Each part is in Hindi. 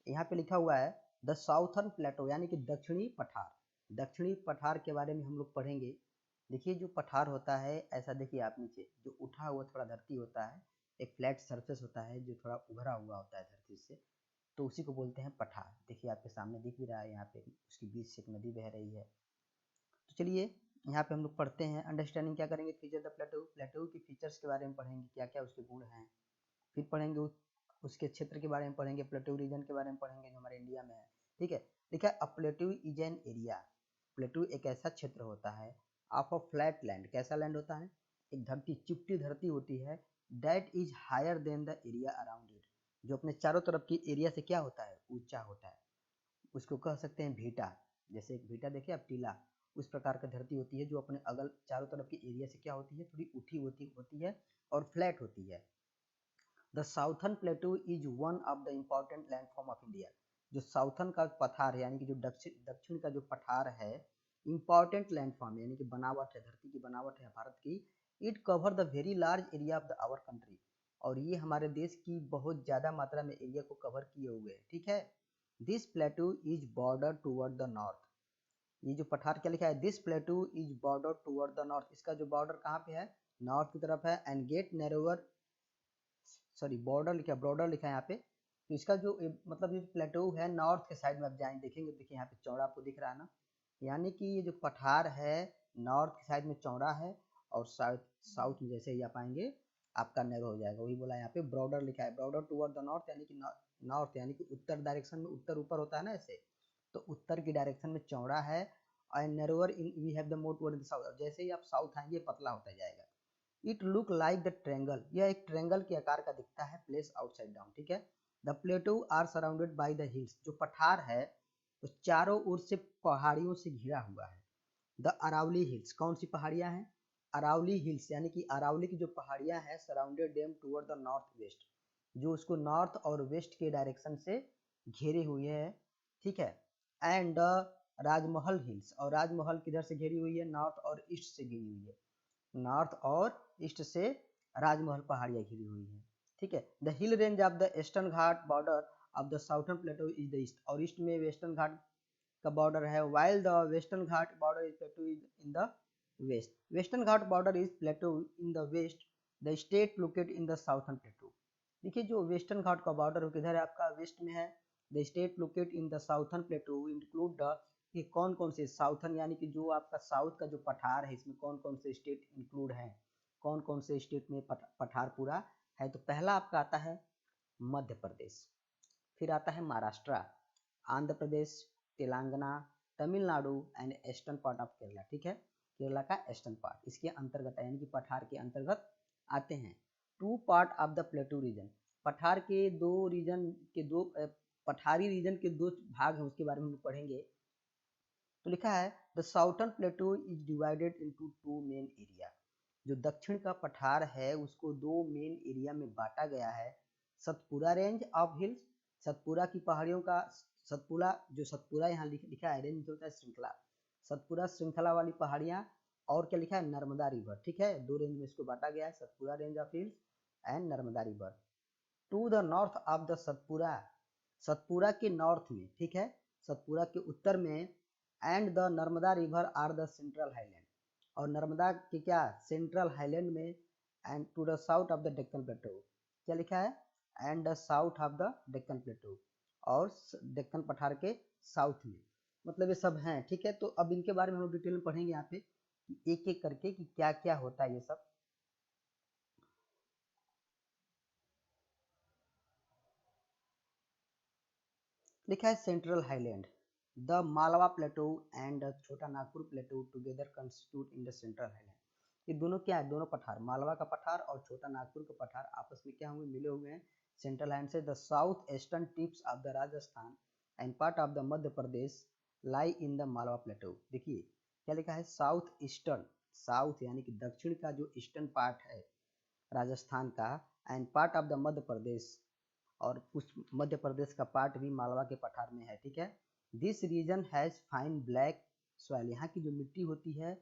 यहाँ पे लिखा हुआ है द साउथर्न प्लेटो यानी कि दक्षिणी पठार। दक्षिणी पठार के बारे में हम लोग पढ़ेंगे। देखिए जो पठार होता है ऐसा देखिए आप नीचे जो उठा हुआ थोड़ा धरती होता है, एक फ्लैट सरफेस होता है जो थोड़ा उभरा हुआ होता है धरती से, तो उसी को बोलते हैं पठार। देखिए आपके सामने दिख भी रहा है, यहाँ पे उसके बीच से एक नदी बह रही है। तो चलिए यहाँ पे हम लोग पढ़ते हैं, अंडरस्टैंडिंग क्या करेंगे, फीचर द प्लेटो। प्लेटो के फीचर्स के बारे में पढ़ेंगे, क्या क्या उसके गुण हैं। फिर पढ़ेंगे उसके क्षेत्र के बारे में पढ़ेंगे, प्लेटो रीजन के बारे में पढ़ेंगे जो हमारे इंडिया में है। ठीक है, देखिए a plateau is an area. Plateau एक ऐसा क्षेत्र होता है ऑफ अ फ्लैट लैंड। कैसा लैंड होता है, एक धरती, चिपटी धरती होती है, that is higher than the area around it, जो अपने चारों तरफ की एरिया से क्या होता है, ऊंचा होता है। उसको कह सकते हैं भीटा। जैसे एक भीटा देखिए आप, टीला, उस प्रकार की धरती होती है जो अपने अगल चारों तरफ की एरिया से क्या होती है, थोड़ी उठी होती है और फ्लैट होती है। The southern प्लेटू is one of the important landform of India. जो साउथर्न का पठार है यानी कि जो दक्षिण का जो पठार है, इम्पॉर्टेंट लैंडफॉर्म यानी कि बनावट है, धरती की बनावट है भारत की। It cover the very large area of the our country, और ये हमारे देश की बहुत ज़्यादा मात्रा में एरिया को कवर किए हुए है। ठीक है, this प्लेटू is border toward the north. ये जो पठार क्या लिखा है, this प्लेटू is border toward the north, इसका जो बॉर्डर कहाँ पे है, नॉर्थ की तरफ है। And get narrower, sorry border लिखा है, बॉर्डर लिखा है यहाँ पे। तो इसका जो मतलब ये प्लेटो है नॉर्थ के साइड में आप जाएंगे देखेंगे, देखिए यहाँ पे चौड़ा आपको दिख रहा है ना, यानी कि ये जो पठार है नॉर्थ की साइड में चौड़ा है, और साउथ साउथ में जैसे ही आप आएंगे आपका नैरो हो जाएगा। वही बोला यहाँ पे बॉर्डर लिखा है, बॉर्डर टूवर्ड द नॉर्थ यानी कि नॉर्थ यानी कि उत्तर डायरेक्शन में, उत्तर ऊपर होता है ना ऐसे, तो उत्तर की डायरेक्शन में चौड़ा है। And narrower in we have the more toward the south, जैसे ही आप साउथ आएंगे पतला होता जाएगा। It look like the triangle, यह एक ट्रेंगल के आकार का दिखता है, प्लेस आउटसाइड डाउन। ठीक है, the plateau are surrounded by the hills, जो पठार है तो चारों ओर से पहाड़ियों से घिरा हुआ है। द अरावली हिल्स, कौन सी पहाड़ियां हैं, अरावली हिल्स, यानी कि अरावली की जो पहाड़ियां हैं, surrounded them toward the north west, जो उसको नॉर्थ और वेस्ट के डायरेक्शन से घेरी हुई है। ठीक है, एंड राजमहल हिल्स, और राजमहल किधर से घेरी हुई है, नॉर्थ और ईस्ट से घेरी हुई है, नॉर्थ और ईस्ट से राजमहल पहाड़ियां घिरी हुई है। ठीक है, the hill range of the eastern Ghat border of the southern plateau is the east, और ईस्ट में वेस्टर्न घाट का बॉर्डर है, while the western Ghat border is plateau is in the west. Western Ghat border is plateau in the west, the state locate in the southern plateau. देखिए जो वेस्टर्न घाट का बॉर्डर हो किधर है आपका, वेस्ट में है। The state locate in the southern plateau include the, कि कौन कौन से साउथर्न यानी कि जो आपका साउथ का जो पठार है इसमें कौन कौन से स्टेट इंक्लूड हैं, कौन कौन से स्टेट में पठार पूरा है। तो पहला आपका आता है मध्य प्रदेश, फिर आता है Maharashtra, Andhra Pradesh, Telangana, Tamil Nadu and eastern part of Kerala. ठीक है, केरला का ईस्टर्न पार्ट इसके अंतर्गत है, यानी कि पठार के अंतर्गत आते हैं। Two part of the plateau region, पठार के दो रीजन के दो पठारी रीजन के दो भाग हैं, उसके बारे में हम पढ़ेंगे। तो लिखा है the southern प्लेटू is divided into two main area, जो दक्षिण का पठार है उसको दो मेन एरिया में बांटा गया है। Satpura range of hills, Satpura की पहाड़ियों का, सतपुरा जो सतपुरा यहाँ लिखा है, रेंज होता है श्रृंखला, सतपुरा श्रृंखला वाली पहाड़ियाँ, और क्या लिखा है, नर्मदा रिवर। ठीक है, दो रेंज में इसको बांटा गया है, Satpura range of hills and Narmada river. To the north of the Satpura, Satpura के नॉर्थ में, ठीक है, सतपुरा के उत्तर में, and the Narmada river are the central highland, और नर्मदा के क्या, सेंट्रल हाईलैंड में। And to the south of the Deccan plateau, क्या लिखा है, and the south of the Deccan plateau, और डेक्कन पठार के साउथ में, मतलब ये सब हैं। ठीक है, तो अब इनके बारे में हम डिटेल में पढ़ेंगे यहाँ पे एक एक करके कि क्या क्या होता है ये सब। लिखा है central highland, the Malwa plateau and Chota Nagpur plateau together constitute in the central highland. ये दोनों क्या है, दोनों पठार, मालवा का पठार और छोटा नागपुर का पठार आपस में क्या हुए, मिले हुए हैं सेंट्रल हाईलैंड से। The south eastern tips of the Rajasthan and part of the Madhya Pradesh lie in the Malwa plateau. देखिए क्या लिखा है, साउथ ईस्टर्न, साउथ यानी कि दक्षिण का जो ईस्टर्न पार्ट है राजस्थान का, and part of the Madhya Pradesh, और कुछ मध्य प्रदेश का पार्ट भी मालवा के पठार में है। ठीक है, this region has fine black soil, यहाँ की जो मिट्टी होती है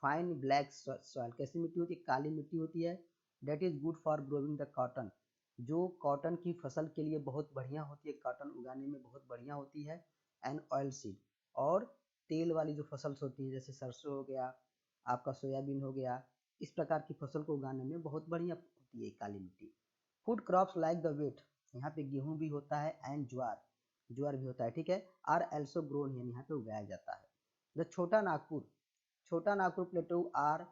फाइन ब्लैक सॉइल, कैसी मिट्टी होती है, काली मिट्टी होती है। That is good for growing the cotton, जो कॉटन की फसल के लिए बहुत बढ़िया होती है, कॉटन उगाने में बहुत बढ़िया होती है। एंड ऑयल सीड, और तेल वाली जो फसल होती है जैसे सरसों हो गया, आपका सोयाबीन हो गया, इस प्रकार की फसल को उगाने में बहुत बढ़िया होती है काली मिट्टी। Food crops like the wheat, यहाँ पे गेहूं भी होता है एंड ज्वार, ज्वार भी होता है, ठीक है। आर एल्सो ग्रोन, यहाँ पे उगाया जाता है। द छोटा नागपुर, छोटा नागपुर प्लेटो are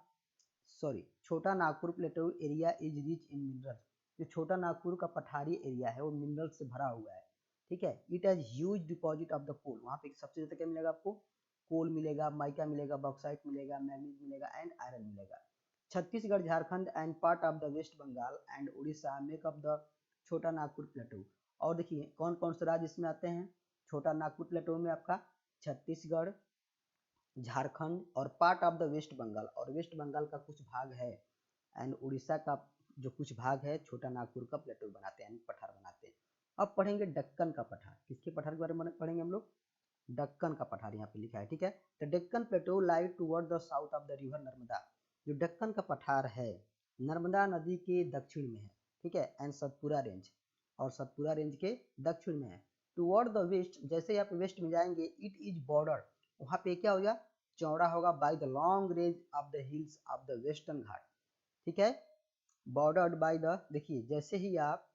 sorry Chota Nagpur plateau area is rich in mineral, जो छोटा नागपुर का पठारी एरिया है वो मिनरल से भरा हुआ है, ठीक है। It has huge deposit of the coal, वहाँ पे सबसे ज्यादा क्या मिलेगा आपको, कोल मिलेगा, माइका मिलेगा, बॉक्साइट मिलेगा, मैग्नीज मिलेगा एंड आयरन मिलेगा। Chhattisgarh, Jharkhand and part of the West Bengal and Orissa make up the Chota Nagpur प्लेटो। और देखिए कौन कौन से राज्य इसमें आते हैं छोटा नागपुर प्लेटो में, आपका छत्तीसगढ़, झारखंड और part of the West Bengal, और वेस्ट बंगाल का कुछ भाग है एंड उड़ीसा का जो कुछ भाग है छोटा नागपुर का प्लेटो बनाते हैं, पठार बनाते हैं। अब पढ़ेंगे दक्कन का पठार, किसके पठार के बारे में पढ़ेंगे हम लोग, दक्कन का पठार यहाँ पे लिखा है, ठीक है। The Deccan plateau lie toward the south of the river Narmada, जो दक्कन का पठार है नर्मदा नदी के दक्षिण में है, ठीक है। एंड सतपुरा रेंज, और सतपुरा रेंज के दक्षिण में है। टुवर्ड द वेस्ट, जैसे आप वेस्ट में जाएंगे, इट इज बॉर्डर, वहाँ पे क्या होगा, चौड़ा होगा, by the long range of the hills of the western Ghat, ठीक है। बॉर्डर्ड बाय द, देखिए जैसे ही आप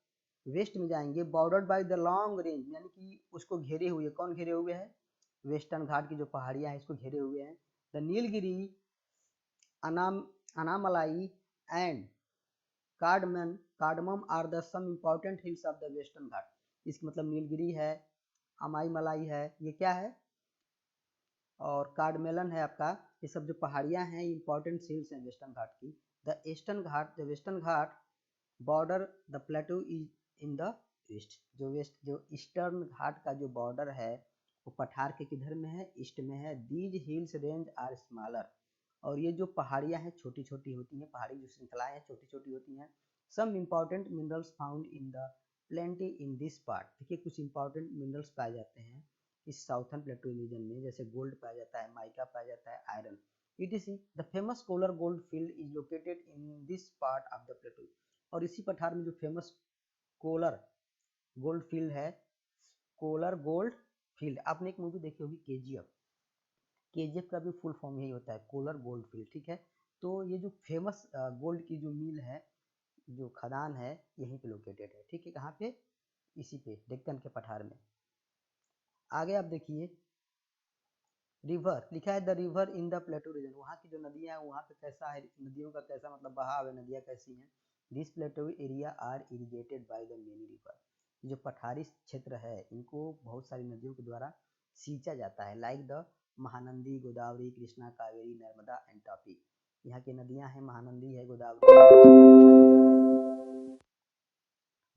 वेस्ट में जाएंगे, bordered by the long range, यानी कि उसको घेरे हुए, कौन घेरे हुए हैं, वेस्टर्न घाट की जो पहाड़ियां हैं इसको घेरे हुए हैं। The Nilgiri, Anamalai and cardamom are the some important hills of the western Ghat, इसका मतलब नीलगिरी है, अमाई मलाई है, ये क्या है, और कार्डमेलन है आपका, ये सब जो पहाड़ियां हैं इंपॉर्टेंट हिल्स हैं वेस्टर्न घाट की। The eastern Ghat, the western Ghat border the plateau is in the east, जो ईस्टर्न घाट का जो बॉर्डर है वो पठार के किधर में है, ईस्ट में है। These hills range are smaller, और ये जो पहाड़ियां हैं छोटी छोटी होती हैं, पहाड़ी जो श्रृंखलाएं हैं छोटी छोटी होती हैं। Some important minerals found in the plenty in this part, देखिए कुछ इंपॉर्टेंट मिनरल्स पाए जाते हैं इस साउथर्न प्लेटो रीजन में, जैसे गोल्ड पाया जाता है, माइका पाया जाता है, iron, etc। The famous Kolar gold field is located in this part of the plateau, और इसी पठार में जो फेमस कोलर गोल्ड फील्ड है, कोलर गोल्ड फील्ड, आपने एक मूवी देखी होगी केजीएफ, केजीएफ का भी फुल फॉर्म यही होता है, कोलर गोल्ड फील्ड, ठीक है। तो ये जो फेमस गोल्ड की जो मिल है, जो खदान है, यहीं पे लोकेटेड है, ठीक है। कहाँ पे, इसी पे डेक्कन के पठार में। आगे आप देखिए, रिवर लिखा है, the river in the plateau region, वहाँ की जो नदियाँ हैं वहाँ पे कैसा है, नदियों का कैसा मतलब बहाव है, नदियाँ कैसी हैं। This plateau area are irrigated by the many river, जो पठारी क्षेत्र है इनको बहुत सारी नदियों के द्वारा सींचा जाता है, like the Mahanadi, Godavari, Krishna, Kaveri, Narmada and Tapi. यहाँ की नदियाँ हैं, महानंदी है, गोदावरी,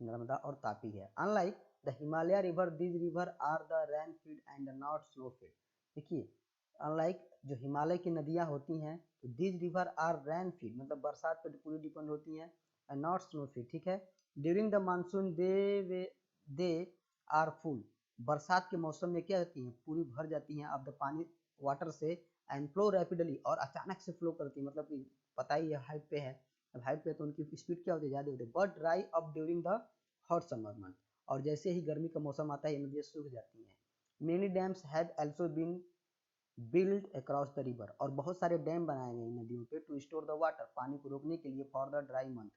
नर्मदा और तापी है। Unlike the Himalaya river, this river are the rain feed and not snow feed, देखिए अनलाइक जो हिमालय की नदियां होती हैं, तो this river are rain feed, मतलब बरसात पर पूरी डिपेंड होती हैं, एंड नॉट स्नो फीड, ठीक है। During the monsoon they are full, बरसात के मौसम में क्या होती हैं, पूरी भर जाती हैं अब द पानी वाटर से, एंड फ्लो रैपिडली, और अचानक से फ्लो करती है, मतलब कि पता ही है हाइट पे है, अब हाइट पे तो उनकी स्पीड क्या होती है, ज़्यादा होती है। But dry up during the hot summer month, और जैसे ही गर्मी का मौसम आता है ये नदियाँ सूख जाती हैं। Many dams have also been build across the river, और बहुत सारे डैम बनाए गए नदियों पे टू स्टोर द वाटर, पानी को रोकने के लिए, फॉर द ड्राई मंथ,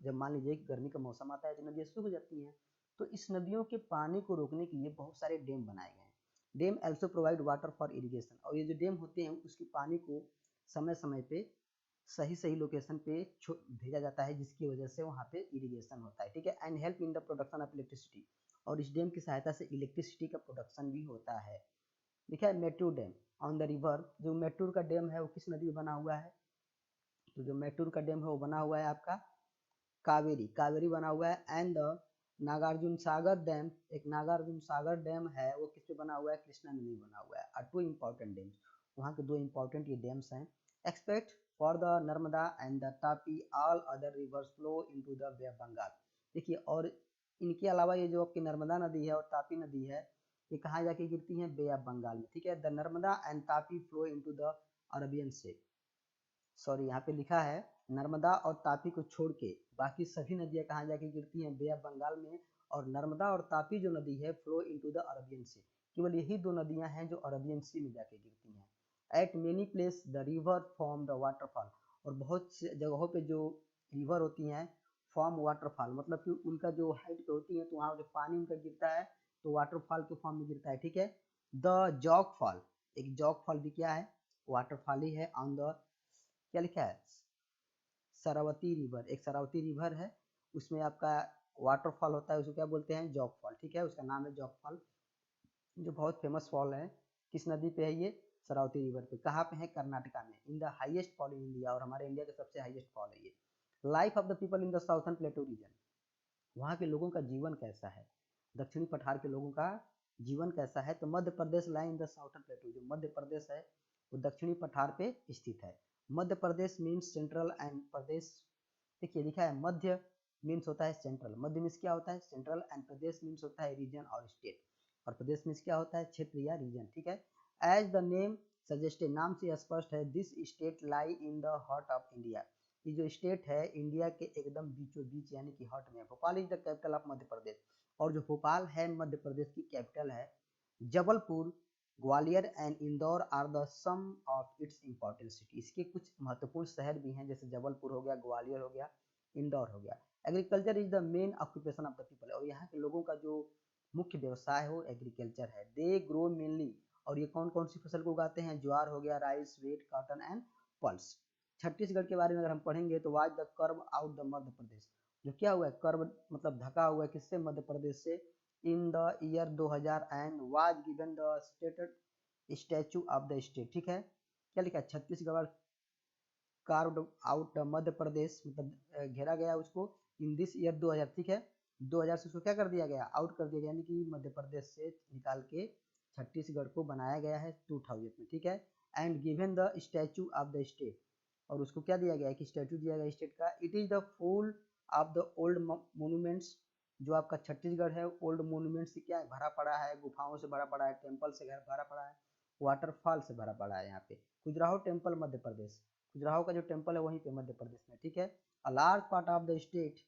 जब मान लीजिए गर्मी का मौसम आता है तो नदियाँ सूख जाती हैं, तो इस नदियों के पानी को रोकने के लिए बहुत सारे डैम बनाए गए हैं। Dam also provide water for irrigation, और ये जो डैम होते हैं उसके पानी को समय समय पे सही सही लोकेशन पे भेजा जाता है, जिसकी वजह से वहाँ पे इरिगेशन होता है, ठीक है। And help in the production of electricity, और इस डैम की सहायता से इलेक्ट्रिसिटी का प्रोडक्शन भी होता है। लिखा है Mettur dam on the river, जो मेट्टूर का डैम है वो किस नदी में बना हुआ है, तो जो मेट्टूर का डैम है वो बना हुआ है आपका कावेरी, कावेरी बना हुआ है। And the Nagarjuna Sagar dam, एक नागार्जुन सागर डैम है वो किस पे बना हुआ है, कृष्णा नदी में बना हुआ है। और टू इंपॉर्टेंट डैम्स, वहाँ के दो इंपॉर्टेंट ये डैम्स हैं। Expect for the Narmada and the Tapi, all other rivers flow into the Bay of Bengal, देखिए और इनके अलावा ये जो आपकी नर्मदा नदी है और तापी नदी है, ये कहाँ जाके गिरती हैं, बे ऑफ बंगाल में, ठीक है। The Narmada and Tapi flow into the Arabian Sea, sorry यहाँ पे लिखा है नर्मदा और तापी को छोड़ के बाकी सभी नदियाँ कहाँ जाके गिरती हैं, बे ऑफ बंगाल में। और नर्मदा और तापी जो नदी है फ्लो इनटू द अरबियन सी, केवल यही दो नदियाँ हैं जो अरबियन सी में जाके गिरती हैं। Eight many place the river form the waterfall, और बहुत से जगहों पे जो रिवर होती हैं फॉर्म वाटरफॉल, मतलब कि उनका जो हाइट पे होती है तो वहाँ जो पानी उनका गिरता है तो वाटरफॉल के फॉर्म में गिरता है, ठीक है। द जॉग फॉल, एक जॉग फॉल भी क्या है, वाटरफॉल ही है। ऑन द, क्या लिखा है, सरवती रिवर, एक सरवती रिवर है उसमें आपका वाटरफॉल होता है, उसको क्या बोलते हैं, जॉग फॉल, ठीक है, उसका नाम है जॉग फॉल, जो बहुत फेमस फॉल है। किस नदी पे है ये, सरवती रिवर पे। कहाँ पे है, कर्नाटका में। In the highest fall in India, और हमारे इंडिया का सबसे हाईएस्ट फॉल है ये। Life of the people in the southern plateau region, वहाँ के लोगों का जीवन कैसा है, दक्षिणी पठार के लोगों का जीवन कैसा है। तो मध्य Pradesh lie in the southern प्लेटू, जो मध्य प्रदेश है वो दक्षिणी पठार पे स्थित है। मध्य प्रदेश मीन्स सेंट्रल एंड प्रदेश, देखिए लिखा है मध्य मीन्स होता है सेंट्रल, मध्य मीन्स क्या होता है सेंट्रल, एंड प्रदेश मीन्स होता है रीजन और स्टेट, और प्रदेश मीन्स क्या होता है क्षेत्र या रीजन, ठीक है। एज द नेम सजेस्टेड, नाम से स्पष्ट है, this state lie in the heart of India, ये जो स्टेट है इंडिया के एकदम बीचों बीच यानी कि हार्ट में। Bhopal is the capital of Madhya Pradesh, और जो भोपाल है मध्य प्रदेश की कैपिटल है। Jabalpur, Gwalior and Indore are the some of its important city, इसके कुछ महत्वपूर्ण शहर भी हैं, जैसे जबलपुर हो गया, ग्वालियर हो गया, इंदौर हो गया। Agriculture is the main occupation of the people, और यहाँ के लोगों का जो मुख्य व्यवसाय है वो एग्रीकल्चर है। दे ग्रो मेनली, और ये कौन कौन सी फसल को उगाते हैं, ज्वार हो गया, rice, wheat, cotton and pulse. Chhattisgarh के बारे में अगर हम पढ़ेंगे तो was the curve out the Madhya Pradesh, जो क्या हुआ है, कर्व मतलब ढका हुआ है किससे, मध्य प्रदेश से। In the year 2000 and was given the stated statue of the state, ठीक है। क्या लिखा है, छत्तीसगढ़ कार्व्ड आउट मध्य प्रदेश, मतलब घेरा गया उसको इन दिस ईयर 2000, ठीक है। 2000 से उसको क्या कर दिया गया, आउट कर दिया गया, यानी कि मध्य प्रदेश से निकाल के छत्तीसगढ़ को बनाया गया है 2000 में, ठीक है। And given the statue of the state, और उसको क्या दिया गया है कि स्टैचू दिया गया स्टेट का। It is the full of the old monuments, जो आपका छत्तीसगढ़ है ओल्ड मोन्यूमेंट से क्या है, भरा पड़ा है, गुफाओं से भरा पड़ा है, टेम्पल से भरा पड़ा है, वाटरफॉल से भरा पड़ा है। यहाँ पे खजुराहो टेम्पल मध्य प्रदेश, खजुराहो का जो टेम्पल है वहीं पे मध्य प्रदेश में, ठीक है। A large part of the state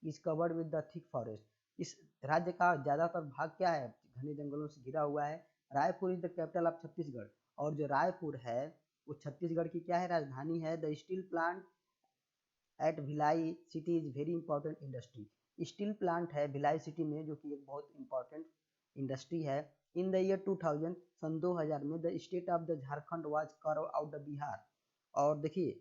is covered with the thick forest, इस राज्य का ज्यादातर भाग क्या है, घने जंगलों से घिरा हुआ है। Raipur is the capital of Chhattisgarh, और जो रायपुर है वो छत्तीसगढ़ की क्या है, राजधानी है। The steel plant at Bhilai city is very important industry, steel plant है भिलाई सिटी में जो कि एक बहुत इंपॉर्टेंट इंडस्ट्री है। इन द ईयर 2000, सन 2000 में the state of the Jharkhand was carve out the Bihar, और देखिए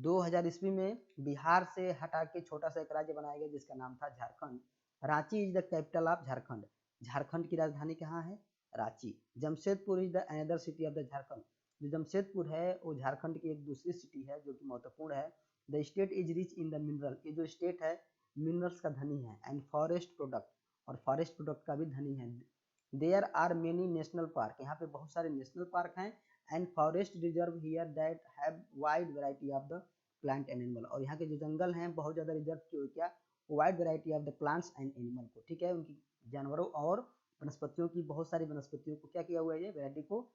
2000 ईस्वी में बिहार से हटा के छोटा सा एक राज्य बनाया गया जिसका नाम था Jharkhand. Ranchi is the capital of Jharkhand, Jharkhand की राजधानी कहाँ है, Ranchi. Jamshedpur is the another city of the Jharkhand, जो जमशेदपुर है वो झारखंड की एक दूसरी सिटी है जो कि महत्वपूर्ण है। The state is rich in the mineral, ये जो स्टेट है मिनरल्स का धनी है, एंड फॉरेस्ट प्रोडक्ट, और फॉरेस्ट प्रोडक्ट का भी धनी है। There are many national park, यहाँ पे बहुत सारे नेशनल पार्क हैं, and forest reserve here that have wide variety of the plant and animal, और यहाँ के जो जंगल हैं बहुत ज़्यादा रिजर्व की हुई क्या, wide variety of the plants and animal को, ठीक है, उनकी जानवरों और वनस्पतियों की, बहुत सारी वनस्पतियों को क्या किया हुआ है, ये वैरायटी को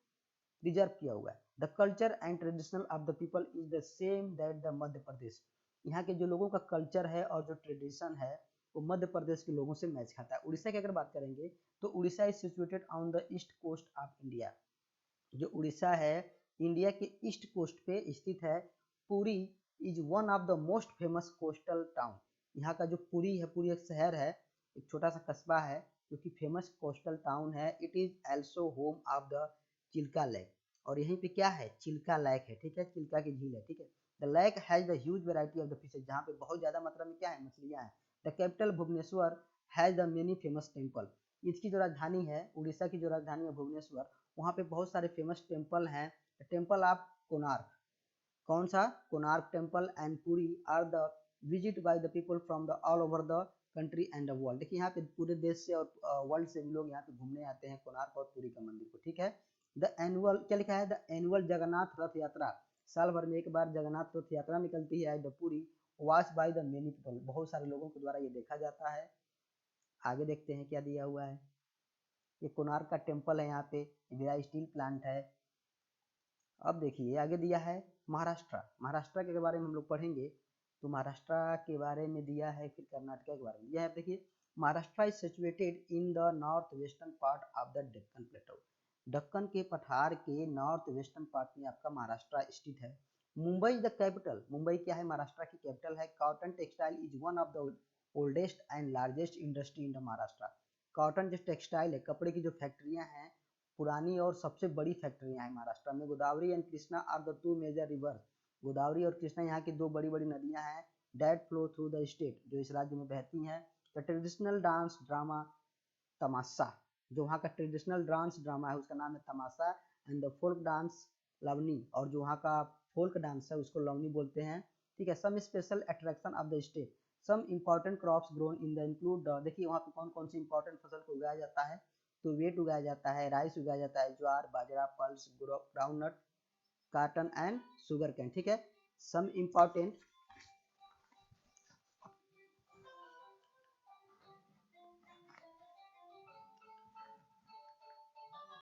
रिजर्व किया हुआ है। The culture and traditional of the people is the same that the Madhya Pradesh, यहाँ के जो लोगों का कल्चर है और जो ट्रेडिशन है वो मध्य प्रदेश के लोगों से मैच खाता है। उड़ीसा की अगर बात करेंगे तो Orissa is situated on the east coast of India, जो उड़ीसा है इंडिया के ईस्ट कोस्ट पे स्थित है। Puri is one of the most famous coastal town, यहाँ का जो पुरी है, पुरी एक शहर है, एक छोटा सा कस्बा है जो कि फेमस कोस्टल टाउन है। It is also home of the Chilka lake, और यहीं पे क्या है, चिल्का लेक है, ठीक है, चिल्का की झील है, ठीक है। The lake has the huge variety of the fishes, जहाँ पे बहुत ज्यादा मात्रा में क्या है, मछलियाँ हैं। The capital Bhubaneswar has the many famous temple, इसकी जो राजधानी है, उड़ीसा की जो राजधानी है भुवनेश्वर, वहाँ पे बहुत सारे फेमस टेम्पल हैं। टेम्पल ऑफ कोणार्क, कौन सा, Konark temple and Puri are the visit by the people from the all over the country and the world, देखिए यहाँ पे पूरे देश से और वर्ल्ड से भी लोग यहाँ पे घूमने आते हैं कोणार्क और पुरी का मंदिर को, ठीक है। द एनुअल, क्या लिखा है, द एनुअल जगन्नाथ रथ यात्रा, साल भर में एक बार जगन्नाथ रथ यात्रा निकलती है the Puri, watch bye the many people, बहुत सारे लोगों के द्वारा ये देखा जाता है। आगे देखते हैं क्या दिया हुआ है, ये कोणार्क का टेम्पल है, यहाँ पे मेरा स्टील प्लांट है। अब देखिए आगे दिया है महाराष्ट्र के बारे में हम लोग पढ़ेंगे। तो महाराष्ट्र के बारे में दिया है, फिर कर्नाटक के बारे में यह है। देखिए Maharashtra is situated in the north western part of the Deccan plateau. Deccan के पठार के नॉर्थ वेस्टर्न पार्ट में आपका महाराष्ट्र स्थित है। Mumbai is the capital, Mumbai क्या है, महाराष्ट्र की कैपिटल है। Cotton textile is one of the oldest and largest industry in the Maharashtra. Cotton जो टेक्सटाइल है, कपड़े की जो फैक्ट्रियां हैं, पुरानी और सबसे बड़ी फैक्ट्रियां हैं महाराष्ट्र में। Godavari and Krishna are the two major river. Godavari और कृष्णा यहाँ की दो बड़ी बड़ी नदियां हैं that flow through the state, जो इस राज्य में बहती हैं। The traditional dance drama Tamasha, जो वहाँ का ट्रेडिशनल डांस ड्रामा है उसका नाम है तमाशा। एंड द फोल्क डांस लवनी, और जो वहाँ का फोल्क डांस है उसको लवनी बोलते हैं। ठीक है। Some special attraction of the state, some important crops grown in the include, देखिए वहाँ पे कौन कौन सी इंपॉर्टेंट फसल को उगाया जाता है। तो वेट उगाया जाता है, राइस उगाया जाता है, jowar, bajra, pulse, groundnut, cotton and sugar cane. ठीक है। Some important